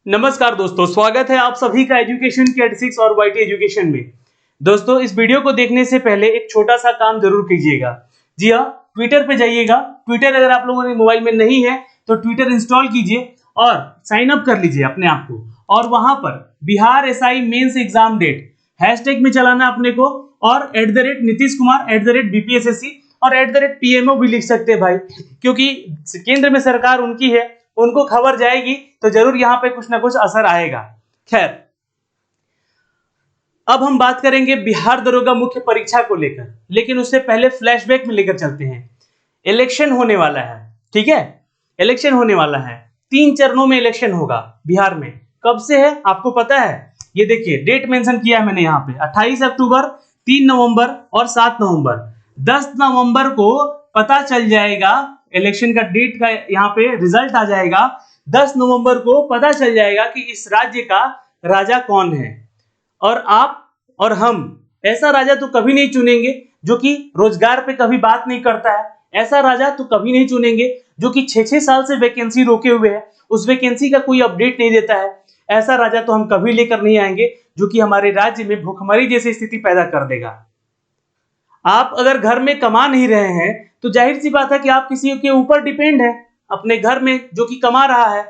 नमस्कार दोस्तों, स्वागत है आप सभी का एजुकेशन के 86 और वाईटी एजुकेशन में। दोस्तों, इस वीडियो को देखने से पहले एक छोटा सा काम जरूर कीजिएगा। जी हाँ, ट्विटर पे जाइएगा। ट्विटर अगर आप लोगों ने मोबाइल में नहीं है तो ट्विटर इंस्टॉल कीजिए और साइन अप कर लीजिए अपने आप को, और वहां पर Bihar SI mains exam date hashtag में चलाना अपने को, और @नीतीश कुमार @BPSSC और @PMO भी लिख सकते हैं भाई, क्योंकि केंद्र में सरकार उनकी है, उनको खबर जाएगी तो जरूर यहाँ पे कुछ ना कुछ असर आएगा। खैर, अब हम बात करेंगे बिहार दरोगा मुख्य परीक्षा को लेकर, लेकिन उससे पहले फ्लैशबैक में लेकर चलते हैं। इलेक्शन होने वाला है, ठीक है, इलेक्शन होने वाला है। 3 चरणों में इलेक्शन होगा बिहार में। कब से है आपको पता है? ये देखिए, डेट मेंशन किया है मैंने यहाँ पे, 28 अक्टूबर, 3 नवंबर और 7 नवंबर। 10 नवंबर को पता चल जाएगा, इलेक्शन का डेट का यहाँ पे रिजल्ट आ जाएगा। 10 नवंबर को पता चल जाएगा कि इस राज्य का राजा कौन है। और आप और हम ऐसा राजा तो कभी नहीं चुनेंगे जो कि रोजगार पे कभी बात नहीं करता है। ऐसा राजा तो कभी नहीं चुनेंगे जो कि 6-6 साल से वैकेंसी रोके हुए है, उस वैकेंसी का कोई अपडेट नहीं देता है। ऐसा राजा तो हम कभी लेकर नहीं आएंगे जो कि हमारे राज्य में भुखमरी जैसी स्थिति पैदा कर देगा। आप अगर घर में कमा नहीं रहे हैं तो जाहिर सी बात है कि आप किसी के ऊपर डिपेंड है, अपने घर में जो कि कमा रहा है।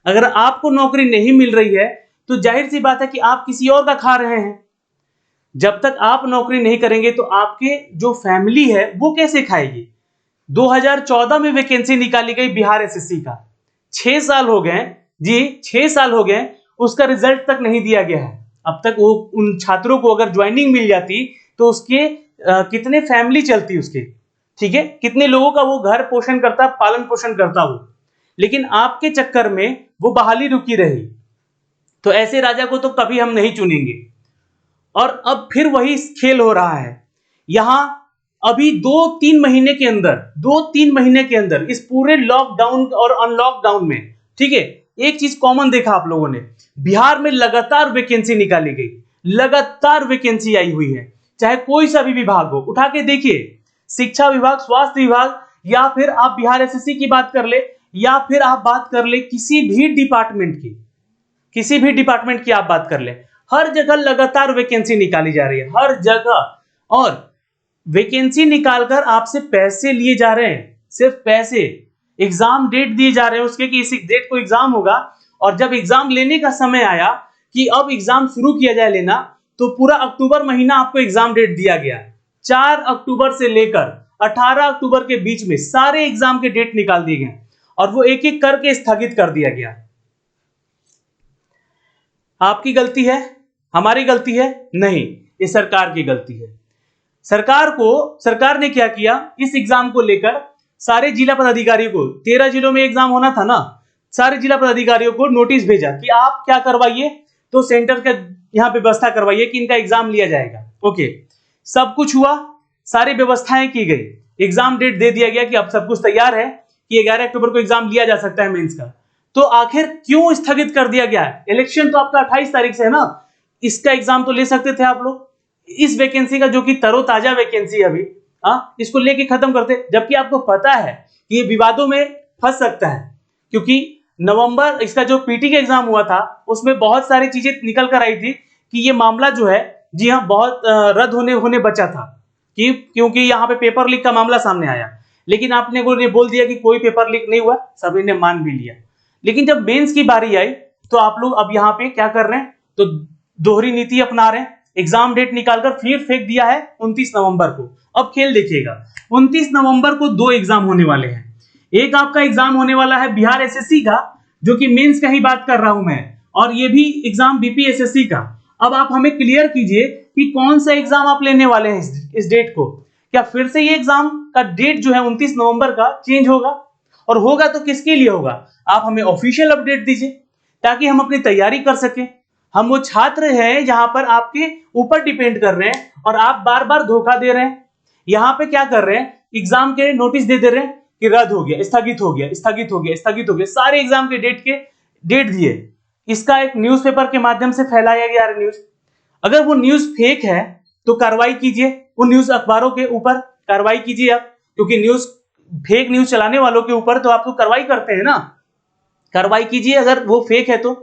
अगर आपको नौकरी नहीं मिल रही है तो जाहिर सी बात है कि आप किसी और का खा रहे हैं। जब तक आप नौकरी नहीं करेंगे तो आपके जो फैमिली है वो कैसे खाएगी? 2014 में वैकेंसी निकाली गई बिहार एसएससी का, 6 साल हो गए जी, 6 साल हो गए, उसका रिजल्ट तक नहीं दिया गया है। अब तक वो उन छात्रों को अगर ज्वाइनिंग मिल जाती तो उसके कितने फैमिली चलती उसके, ठीक है, कितने लोगों का वो घर पोषण करता, पालन पोषण करता वो। लेकिन आपके चक्कर में वो बहाली रुकी रही। तो ऐसे राजा को तो कभी हम नहीं चुनेंगे। और अब फिर वही खेल हो रहा है यहां। अभी 2-3 महीने के अंदर, 2-3 महीने के अंदर इस पूरे लॉकडाउन और अनलॉकडाउन में, ठीक है, एक चीज कॉमन देखा आप लोगों ने, बिहार में लगातार वैकेंसी निकाली गई, लगातार वैकेंसी आई हुई है। चाहे कोई सा भी विभाग हो, उठा के देखिए, शिक्षा विभाग, स्वास्थ्य विभाग, या फिर आप बिहार एसएससी की बात कर ले, या फिर आप बात कर ले किसी भी डिपार्टमेंट की, किसी भी डिपार्टमेंट की आप बात कर ले, हर जगह लगातार वैकेंसी निकाली जा रही है, हर जगह। और वैकेंसी निकालकर आपसे पैसे लिए जा रहे हैं, सिर्फ पैसे। एग्जाम डेट दिए जा रहे हैं उसके कि इस डेट को एग्जाम होगा, और जब एग्जाम लेने का समय आया कि अब एग्जाम शुरू किया जाए लेना, तो पूरा अक्टूबर महीना आपको एग्जाम डेट दिया गया। 4 अक्टूबर से लेकर 18 अक्टूबर के बीच में सारे एग्जाम के डेट निकाल दिए गए, और वो एक एक करके स्थगित कर दिया गया। आपकी गलती है? हमारी गलती है? नहीं, ये सरकार की गलती है। सरकार ने क्या किया, इस एग्जाम को लेकर सारे जिला पदाधिकारियों को, 13 जिलों में एग्जाम होना था ना, सारे जिला पदाधिकारियों को नोटिस भेजा कि आप क्या करवाइए, तो सेंटर का यहाँ पे व्यवस्था करवाइए कि इनका एग्जाम लिया जाएगा। ओके, सब कुछ हुआ, सारी व्यवस्थाएं की गई, एग्जाम डेट दे दिया गया कि अब सब कुछ तैयार है कि 11 अक्टूबर को एग्जाम लिया जा सकता है मेंस का। तो आखिर क्यों स्थगित कर दिया गया है? इलेक्शन तो आपका 28 तारीख से है ना, इसका एग्जाम तो ले सकते थे आप लोग। इस वैकेंसी का जो कि तरोताजा वैकेंसी अभी, इसको लेके खत्म करते, जबकि आपको पता है कि ये विवादों में फंस सकता है, क्योंकि नवंबर इसका जो पीटी का एग्जाम हुआ था उसमें बहुत सारी चीजें निकल कर आई थी कि ये मामला जो है, जी हाँ, बहुत रद्द होने बचा था, कि क्योंकि यहाँ पे पेपर लीक का मामला सामने आया। लेकिन आपने बोल दिया कि कोई पेपर लीक नहीं हुआ, सभी ने मान भी लिया। लेकिन जब मेंस की बारी आई तो आप लोग अब यहाँ पे क्या कर रहे हैं, तो दोहरी नीति अपना रहे हैं। एग्जाम डेट निकालकर फिर फेंक दिया है 29 नवंबर को। अब खेल देखिएगा, 29 नवंबर को 2 एग्जाम होने वाले हैं। एक आपका एग्जाम होने वाला है बिहार एसएससी का, जो कि मेंस का ही बात कर रहा हूं मैं, और ये भी एग्जाम बीपीएसएससी का। अब आप हमें क्लियर कीजिए कि कौन सा एग्जाम आप लेने वाले हैं इस डेट को। क्या फिर से ये एग्जाम का डेट जो है 29 नवंबर का चेंज होगा? और होगा तो किसके लिए होगा? आप हमें ऑफिशियल अपडेट दीजिए ताकि हम अपनी तैयारी कर सकें। हम वो छात्र हैं जहां पर आपके ऊपर डिपेंड कर रहे हैं, और आप बार बार धोखा दे रहे हैं। यहां पे क्या कर रहे हैं, एग्जाम के नोटिस दे रहे हैं कि रद्द हो गया, स्थगित हो गया, स्थगित हो गया, स्थगित हो गया, सारे एग्जाम के डेट दिए। इसका एक न्यूज़पेपर के माध्यम से फैलाया गया न्यूज। अगर वो न्यूज फेक है तो कार्रवाई कीजिए, उन न्यूज अखबारों के ऊपर कार्रवाई कीजिए आप, क्योंकि फेक न्यूज चलाने वालों के ऊपर तो आप तो कार्रवाई करते हैं ना, कार्रवाई कीजिए अगर वो फेक है तो।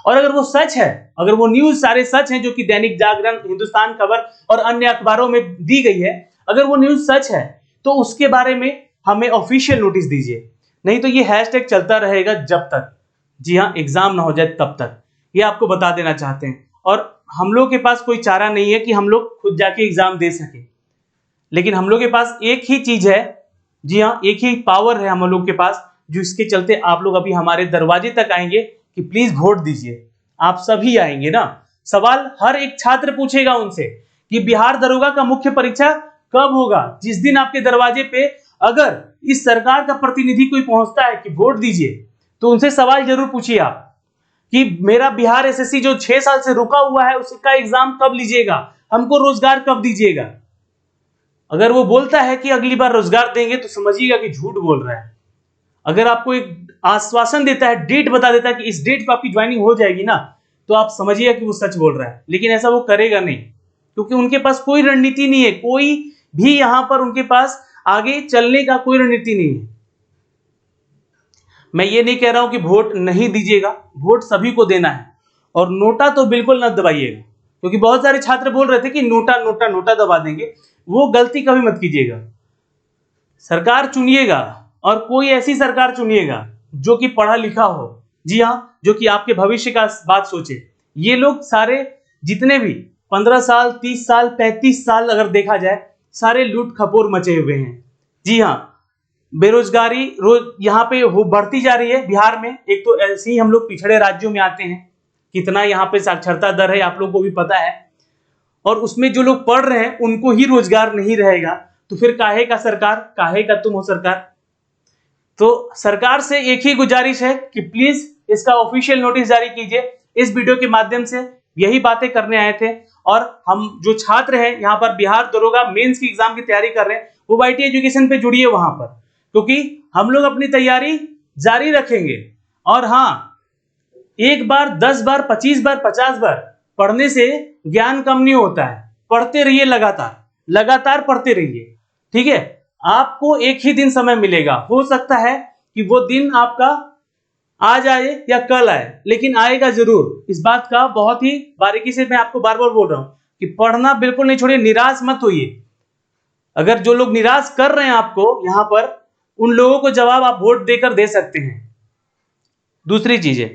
और अगर वो सच है, अगर वो न्यूज सारे सच हैं जो कि दैनिक जागरण, हिंदुस्तान खबर और अन्य अखबारों में दी गई है, अगर वो न्यूज सच है तो उसके बारे में हमें ऑफिशियल नोटिस दीजिए। नहीं तो ये हैशटैग चलता रहेगा जब तक, जी हाँ, एग्जाम ना हो जाए तब तक। ये आपको बता देना चाहते हैं। और हम लोग के पास कोई चारा नहीं है कि हम लोग खुद जाके एग्जाम दे सके, लेकिन हम लोग के पास एक ही चीज है, जी हाँ, एक ही पावर है हम लोग के पास, जो इसके चलते आप लोग अभी हमारे दरवाजे तक आएंगे कि प्लीज वोट दीजिए। आप सभी आएंगे ना। सवाल हर एक छात्र पूछेगा उनसे कि बिहार दरोगा का मुख्य परीक्षा कब होगा। जिस दिन आपके दरवाजे पे अगर इस सरकार का प्रतिनिधि कोई पहुंचता है कि वोट दीजिए, तो उनसे सवाल जरूर पूछिए आप कि मेरा बिहार एसएससी जो 6 साल से रुका हुआ है उसका एग्जाम कब लीजिएगा, हमको रोजगार कब दीजिएगा। अगर वो बोलता है कि अगली बार रोजगार देंगे, तो समझिएगा कि झूठ बोल रहा है। अगर आपको एक आश्वासन देता है, डेट बता देता है कि इस डेट को आपकी ज्वाइनिंग हो जाएगी ना, तो आप समझिएगा कि वो सच बोल रहा है। लेकिन ऐसा वो करेगा नहीं, क्योंकि उनके पास कोई रणनीति नहीं है, कोई भी यहां पर उनके पास आगे चलने का कोई रणनीति नहीं है। मैं ये नहीं कह रहा हूं कि वोट नहीं दीजिएगा, वोट सभी को देना है, और नोटा तो बिल्कुल न दबाइएगा, क्योंकि बहुत सारे छात्र बोल रहे थे कि नोटा नोटा नोटा दबा देंगे। वो गलती कभी मत कीजिएगा। सरकार चुनिएगा, और कोई ऐसी सरकार चुनिएगा जो कि पढ़ा लिखा हो, जी हाँ, जो कि आपके भविष्य का बात सोचे। ये लोग सारे जितने भी 15 साल, 30 साल, 35 साल अगर देखा जाए, सारे लूट खपोर मचे हुए हैं। जी हाँ, बेरोजगारी रोज यहाँ पे हो बढ़ती जा रही है बिहार में। एक तो ऐसे ही हम लोग पिछड़े राज्यों में आते हैं, कितना यहाँ पे साक्षरता दर है आप लोगों को भी पता है, और उसमें जो लोग पढ़ रहे हैं उनको ही रोजगार नहीं रहेगा, तो फिर काहे का सरकार, काहे का तुम हो सरकार। तो सरकार से एक ही गुजारिश है कि प्लीज इसका ऑफिशियल नोटिस जारी कीजिए। इस वीडियो के माध्यम से यही बातें करने आए थे। और हम जो छात्र हैं यहाँ पर बिहार दरोगा मेंस की एग्जाम की तैयारी कर रहे हैं, वो वाईटी एजुकेशन पे जुड़िए वहां पर, क्योंकि हम लोग अपनी तैयारी जारी रखेंगे। और हाँ, एक बार, 10 बार, 25 बार, 50 बार पढ़ने से ज्ञान कम नहीं होता है। पढ़ते रहिए, लगातार लगातार पढ़ते रहिए, ठीक है। आपको एक ही दिन समय मिलेगा, हो सकता है कि वो दिन आपका आज आए या कल आए, लेकिन आएगा जरूर। इस बात का बहुत ही बारीकी से मैं आपको बार बार बोल रहा हूं कि पढ़ना बिल्कुल नहीं छोड़िए, निराश मत होइए। अगर जो लोग निराश कर रहे हैं आपको यहां पर, उन लोगों को जवाब आप वोट देकर दे सकते हैं। दूसरी चीज है,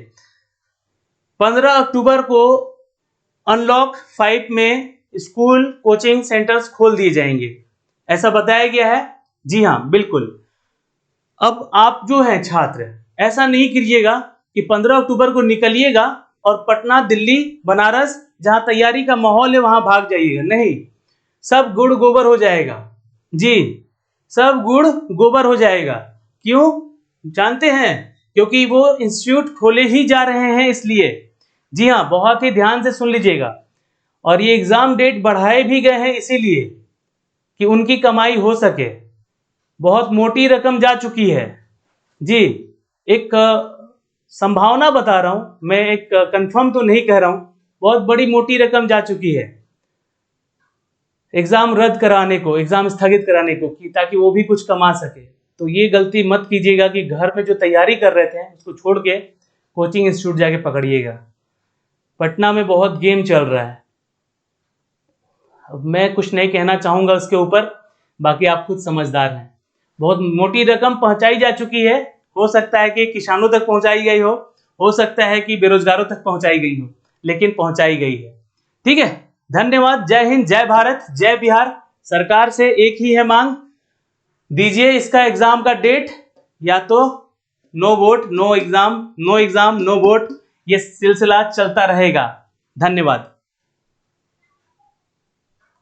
15 अक्टूबर को अनलॉक 5 में स्कूल कोचिंग सेंटर्स खोल दिए जाएंगे, ऐसा बताया गया है। जी हाँ, बिल्कुल। अब आप जो हैं छात्र, ऐसा नहीं कीजिएगा कि 15 अक्टूबर को निकलिएगा और पटना, दिल्ली, बनारस जहां तैयारी का माहौल है वहां भाग जाइएगा। नहीं, सब गुड़ गोबर हो जाएगा। जी, सब गुड़ गोबर हो जाएगा। क्यों जानते हैं? क्योंकि वो इंस्टीट्यूट खोले ही जा रहे हैं, इसलिए। जी हाँ, बहुत ही ध्यान से सुन लीजिएगा। और ये एग्जाम डेट बढ़ाए भी गए हैं इसीलिए कि उनकी कमाई हो सके। बहुत मोटी रकम जा चुकी है। जी, एक संभावना बता रहा हूं मैं, एक कंफर्म तो नहीं कह रहा हूं, बहुत बड़ी मोटी रकम जा चुकी है एग्जाम रद्द कराने को, एग्जाम स्थगित कराने को, कि ताकि वो भी कुछ कमा सके। तो ये गलती मत कीजिएगा कि घर में जो तैयारी कर रहे थे उसको छोड़ के कोचिंग इंस्टीट्यूट जाके पकड़िएगा। पटना में बहुत गेम चल रहा है। अब मैं कुछ नहीं कहना चाहूंगा उसके ऊपर, बाकी आप खुद समझदार हैं। बहुत मोटी रकम पहुंचाई जा चुकी है, हो सकता है कि किसानों तक पहुंचाई गई हो सकता है कि बेरोजगारों तक पहुंचाई गई हो, लेकिन पहुंचाई गई है। ठीक है, धन्यवाद। जय हिंद, जय भारत, जय बिहार। सरकार से एक ही है मांग, दीजिए इसका एग्जाम का डेट, या तो no vote no exam, no exam no vote, ये सिलसिला चलता रहेगा। धन्यवाद।